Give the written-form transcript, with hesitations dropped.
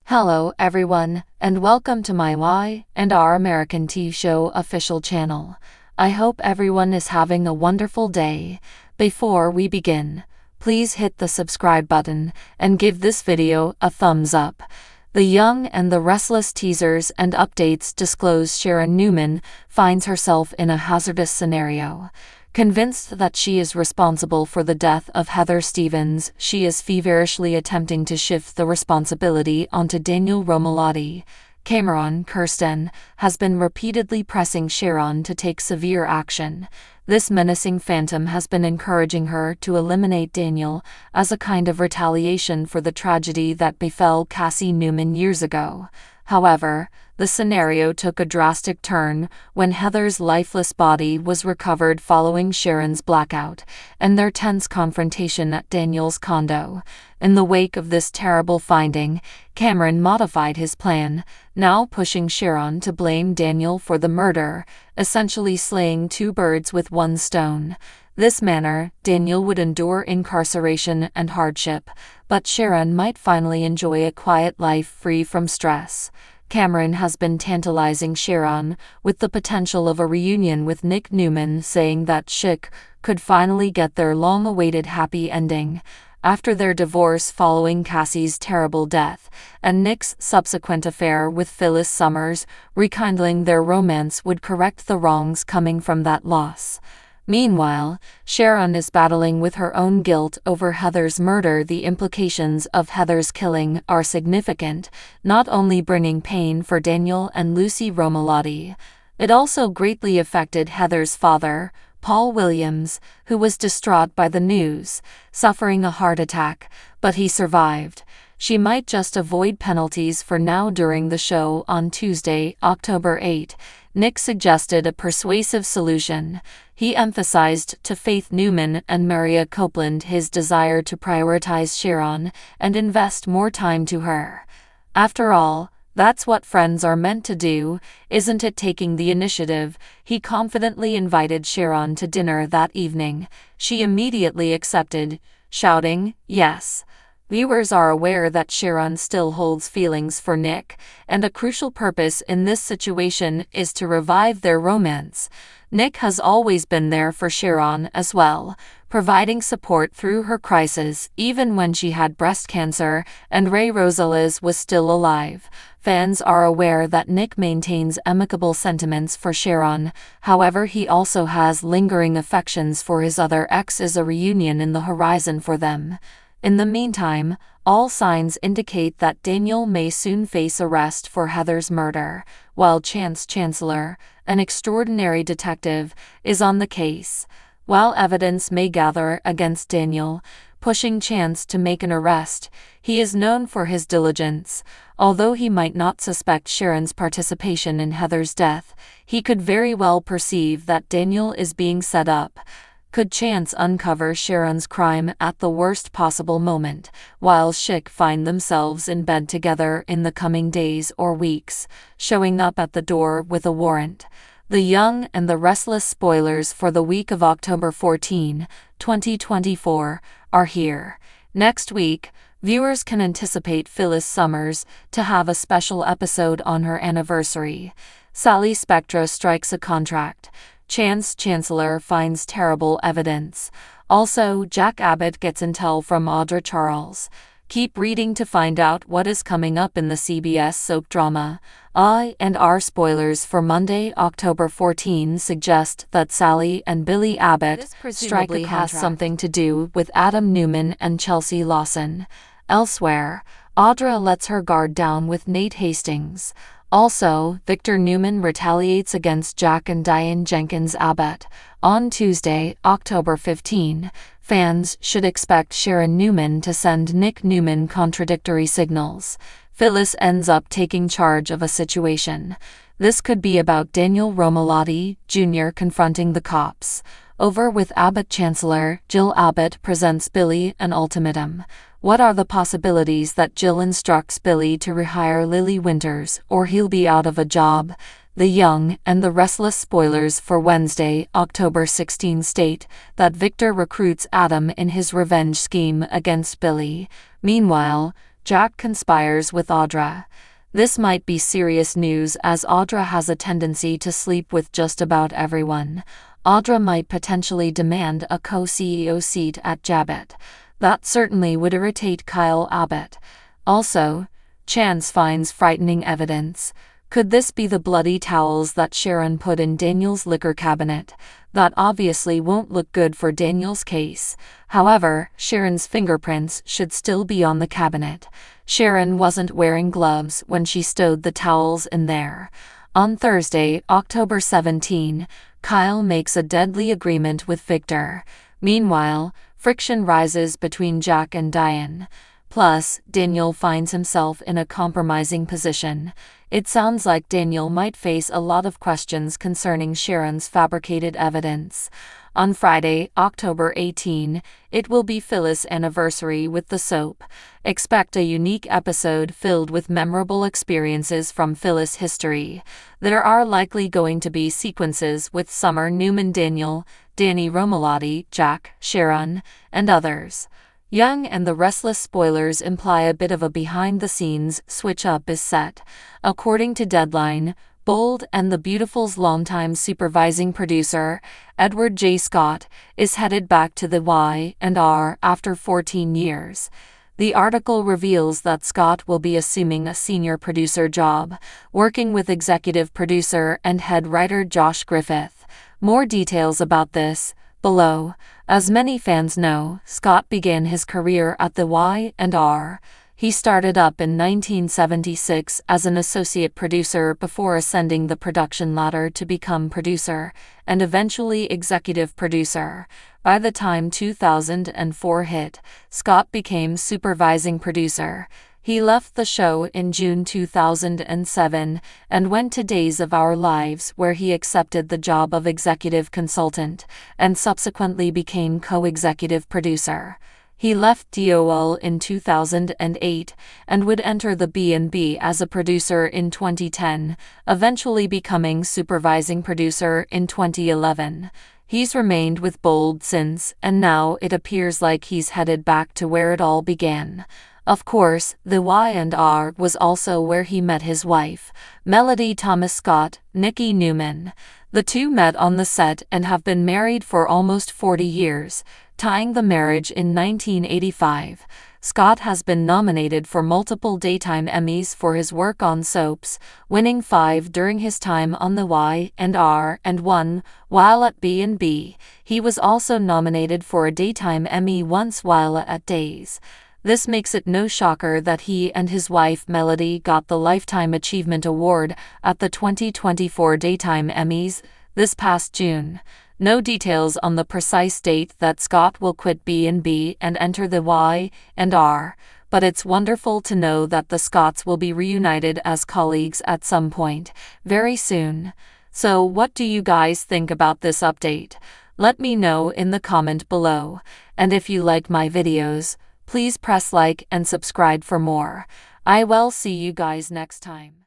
Hello everyone, and welcome to my Y and Our American TV Show official channel. I hope everyone is having a wonderful day. Before we begin, please hit the subscribe button and give this video a thumbs up. The Young and the Restless teasers and updates disclose Sharon Newman finds herself in a hazardous scenario. Convinced that she is responsible for the death of Heather Stevens, she is feverishly attempting to shift the responsibility onto Daniel Romalotti. Cameron Kirsten has been repeatedly pressing Sharon to take severe action. This menacing phantom has been encouraging her to eliminate Daniel as a kind of retaliation for the tragedy that befell Cassie Newman years ago. However, the scenario took a drastic turn when Heather's lifeless body was recovered following Sharon's blackout and their tense confrontation at Daniel's condo. In the wake of this terrible finding, Cameron modified his plan, now pushing Sharon to blame Daniel for the murder, essentially slaying two birds with one stone. This manner, Daniel would endure incarceration and hardship, but Sharon might finally enjoy a quiet life free from stress. Cameron has been tantalizing Sharon with the potential of a reunion with Nick Newman, saying that Schick could finally get their long-awaited happy ending. After their divorce following Cassie's terrible death, and Nick's subsequent affair with Phyllis Summers, rekindling their romance would correct the wrongs coming from that loss. Meanwhile, Sharon is battling with her own guilt over Heather's murder. The implications of Heather's killing are significant, not only bringing pain for Daniel and Lucy Romalotti. It also greatly affected Heather's father, Paul Williams, who was distraught by the news, suffering a heart attack, but he survived. She might just avoid penalties for now. During the show on Tuesday, October 8, Nick suggested a persuasive solution. He emphasized to Faith Newman and Maria Copeland his desire to prioritize Sharon and invest more time to her. After all, that's what friends are meant to do, isn't it? Taking the initiative, he confidently invited Sharon to dinner that evening. She immediately accepted, shouting, "Yes." Viewers are aware that Sharon still holds feelings for Nick, and a crucial purpose in this situation is to revive their romance. Nick has always been there for Sharon as well, providing support through her crisis, even when she had breast cancer and Ray Rosales was still alive. Fans are aware that Nick maintains amicable sentiments for Sharon, however he also has lingering affections for his other ex. Is a reunion in the horizon for them. In the meantime, all signs indicate that Daniel may soon face arrest for Heather's murder, while Chance Chancellor, an extraordinary detective, is on the case. While evidence may gather against Daniel, pushing Chance to make an arrest, he is known for his diligence. Although he might not suspect Sharon's participation in Heather's death, he could very well perceive that Daniel is being set up. Could Chance uncover Sharon's crime at the worst possible moment, while Schick find themselves in bed together in the coming days or weeks, showing up at the door with a warrant? The Young and the Restless spoilers for the week of October 14, 2024, are here. Next week, viewers can anticipate Phyllis Summers to have a special episode on her anniversary. Sally Spectra strikes a contract. Chance Chancellor finds terrible evidence. Also, Jack Abbott gets intel from Audra Charles. Keep reading to find out what is coming up in the CBS soap drama. Our spoilers for Monday, October 14 suggest that Sally and Billy Abbott strike a contract has something to do with Adam Newman and Chelsea Lawson. Elsewhere, Audra lets her guard down with Nate Hastings. Also, Victor Newman retaliates against Jack and Diane Jenkins Abbott. On Tuesday, October 15, fans should expect Sharon Newman to send Nick Newman contradictory signals. Phyllis ends up taking charge of a situation. This could be about Daniel Romalotti Jr. confronting the cops. Over with Abbott Chancellor, Jill Abbott presents Billy an ultimatum. What are the possibilities that Jill instructs Billy to rehire Lily Winters, or he'll be out of a job? The Young and the Restless spoilers for Wednesday, October 16 state that Victor recruits Adam in his revenge scheme against Billy. Meanwhile, Jack conspires with Audra. This might be serious news as Audra has a tendency to sleep with just about everyone. Audra might potentially demand a co-CEO seat at Jabot. That certainly would irritate Kyle Abbott. Also, Chance finds frightening evidence. Could this be the bloody towels that Sharon put in Daniel's liquor cabinet? That obviously won't look good for Daniel's case. However, Sharon's fingerprints should still be on the cabinet. Sharon wasn't wearing gloves when she stowed the towels in there. On Thursday, October 17, Kyle makes a deadly agreement with Victor. Meanwhile, friction rises between Jack and Diane. Plus, Daniel finds himself in a compromising position. It sounds like Daniel might face a lot of questions concerning Sharon's fabricated evidence. On Friday, October 18, it will be Phyllis' anniversary with the soap. Expect a unique episode filled with memorable experiences from Phyllis' history. There are likely going to be sequences with Summer Newman, Daniel, Danny Romalotti, Jack, Sharon, and others. Young and the Restless spoilers imply a bit of a behind-the-scenes switch-up is set. According to Deadline, Bold and the Beautiful's longtime supervising producer, Edward J. Scott, is headed back to the Y&R after 14 years. The article reveals that Scott will be assuming a senior producer job, working with executive producer and head writer Josh Griffith. More details about this below. As many fans know, Scott began his career at the Y&R. He started up in 1976 as an associate producer before ascending the production ladder to become producer, and eventually executive producer. By the time 2004 hit, Scott became supervising producer. He left the show in June 2007 and went to Days of Our Lives, where he accepted the job of executive consultant and subsequently became co-executive producer. He left DOL in 2008 and would enter the B&B as a producer in 2010, eventually becoming supervising producer in 2011. He's remained with Bold since, and now it appears like he's headed back to where it all began. Of course, the Y&R was also where he met his wife, Melody Thomas Scott, Nikki Newman. The two met on the set and have been married for almost 40 years, tying the marriage in 1985. Scott has been nominated for multiple daytime Emmys for his work on soaps, winning 5 during his time on the Y&R and 1 while at B&B. He was also nominated for a daytime Emmy once while at Days. This makes it no shocker that he and his wife Melody got the Lifetime Achievement Award at the 2024 Daytime Emmys this past June. No details on the precise date that Scott will quit B&B and enter the Y&R, but it's wonderful to know that the Scotts will be reunited as colleagues at some point very soon. So what do you guys think about this update? Let me know in the comment below, and if you like my videos, please press like and subscribe for more. I will see you guys next time.